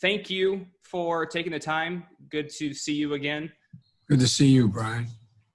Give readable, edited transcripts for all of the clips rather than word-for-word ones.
thank you for taking the time. Good to see you again. Good to see you, Brian.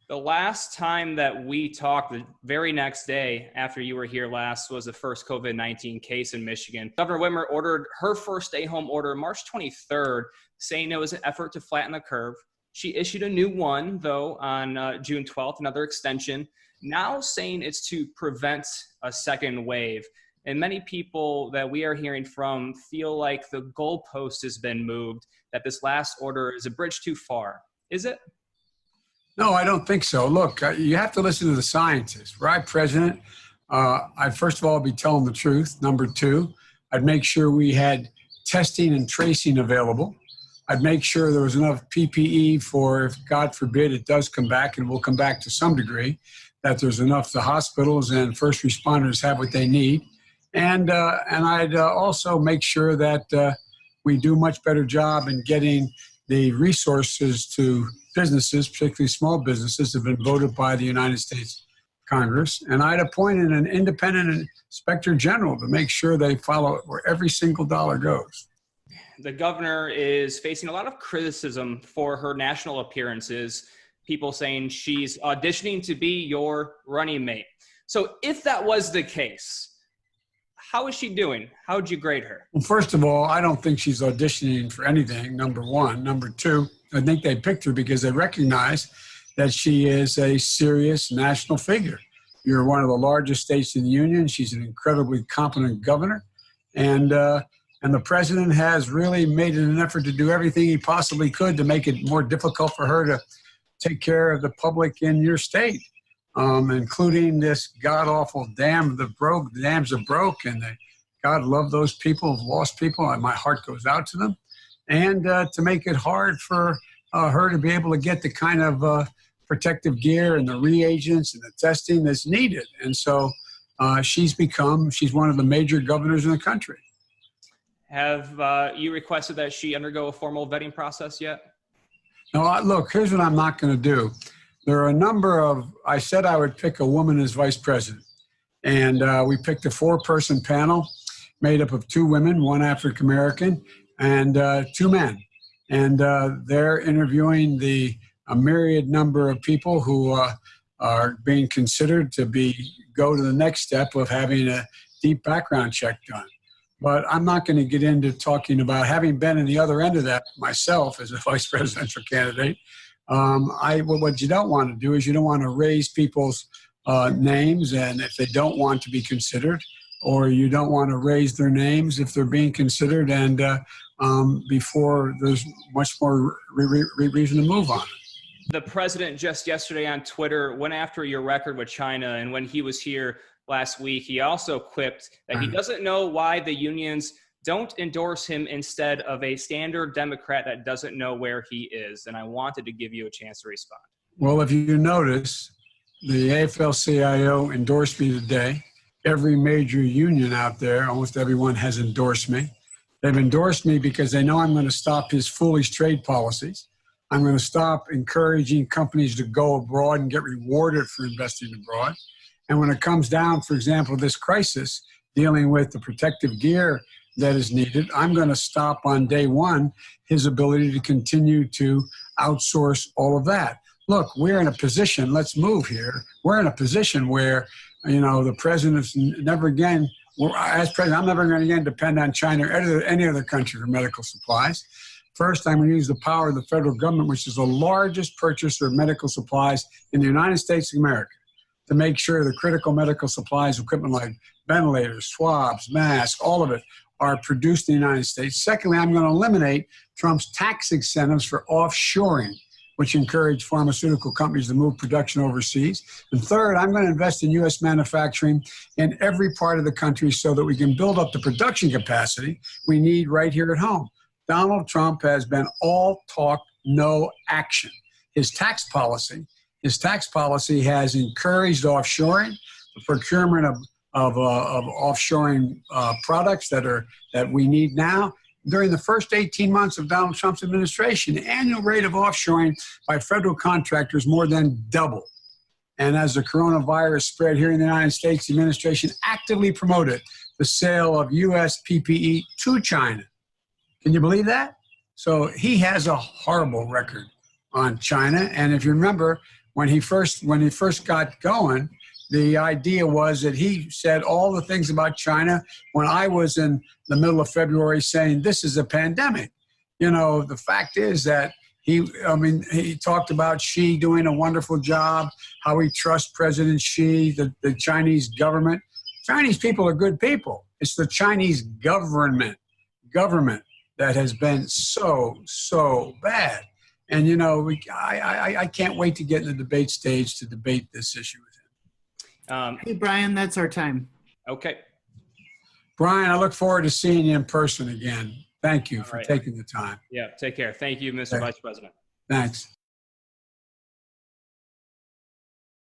The last time that we talked, the very next day after you were here last, was the first COVID-19 case in Michigan. Governor Whitmer ordered her first stay-home order March 23rd, saying it was an effort to flatten the curve. She issued a new one, though, on June 12th, another extension, now saying it's to prevent a second wave. And many people that we are hearing from feel like the goalpost has been moved, that this last order is a bridge too far. Is it? No, I don't think so. Look, you have to listen to the scientists. Were I president, I'd first of all be telling the truth. Number two, I'd make sure we had testing and tracing available. I'd make sure there was enough PPE for if, God forbid, it does come back, and will come back to some degree, that there's enough the hospitals and first responders have what they need. And I'd also make sure that we do a much better job in getting the resources to businesses, particularly small businesses, have been voted by the United States Congress. And I'd appoint an independent inspector general to make sure they follow it where every single dollar goes. The governor is facing a lot of criticism for her national appearances, people saying she's auditioning to be your running mate. So if that was the case, how is she doing? How would you grade her? Well, first of all, I don't think she's auditioning for anything, number one. Number two, I think they picked her because they recognize that she is a serious national figure. You're one of the largest states in the union. She's an incredibly competent governor. And the president has really made it an effort to do everything he possibly could to make it more difficult for her to take care of the public in your state. Including this god-awful dam that broke, the dams that broke, and God love those people who've lost people, and my heart goes out to them, and to make it hard for her to be able to get the kind of protective gear and the reagents and the testing that's needed. And so she's one of the major governors in the country. Have you requested that she undergo a formal vetting process yet? No, look, here's what I'm not going to do. There are a number of, I said I would pick a woman as vice president. And we picked a 4-person panel made up of 2 women, 1 African-American, and 2 men. And they're interviewing a myriad number of people who are being considered to go to the next step of having a deep background check done. But I'm not going to get into talking about having been in the other end of that myself as a vice presidential candidate. What you don't want to do is you don't want to raise people's names, and if they don't want to be considered, or you don't want to raise their names if they're being considered, and before there's much more reason to move on. The president just yesterday on Twitter went after your record with China, and when he was here last week, he also quipped that he doesn't know why the unions don't endorse him instead of a standard Democrat that doesn't know where he is. And I wanted to give you a chance to respond. Well, if you notice, the AFL-CIO endorsed me today. Every major union out there, almost everyone, has endorsed me. They've endorsed me because they know I'm going to stop his foolish trade policies. I'm going to stop encouraging companies to go abroad and get rewarded for investing abroad. And when it comes down, for example, this crisis, dealing with the protective gear that is needed, I'm going to stop on day one his ability to continue to outsource all of that. Look, we're in a position, let's move here. We're in a position where, the president's never again, as president, I'm never going to again depend on China or any other country for medical supplies. First, I'm going to use the power of the federal government, which is the largest purchaser of medical supplies in the United States of America, to make sure the critical medical supplies, equipment like ventilators, swabs, masks, all of it, are produced in the United States. Secondly, I'm going to eliminate Trump's tax incentives for offshoring, which encourage pharmaceutical companies to move production overseas. And third, I'm going to invest in U.S. manufacturing in every part of the country so that we can build up the production capacity we need right here at home. Donald Trump has been all talk, no action. His tax policy has encouraged offshoring, the procurement of offshoring products that we need now. During the first 18 months of Donald Trump's administration, the annual rate of offshoring by federal contractors more than doubled. And as the coronavirus spread here in the United States, the administration actively promoted the sale of U.S. PPE to China. Can you believe that? So he has a horrible record on China. And if you remember, when he first got going, the idea was that he said all the things about China when I was in the middle of February saying this is a pandemic. You know, the fact is that he talked about Xi doing a wonderful job, how he trusts President Xi, the Chinese government. Chinese people are good people. It's the Chinese government that has been so bad. And, you know, I can't wait to get in the debate stage to debate this issue with him. Hey, Brian, that's our time. Okay. Brian, I look forward to seeing you in person again. Thank you for right. taking the time. Yeah, take care. Thank you, Mr. Vice President. Thanks.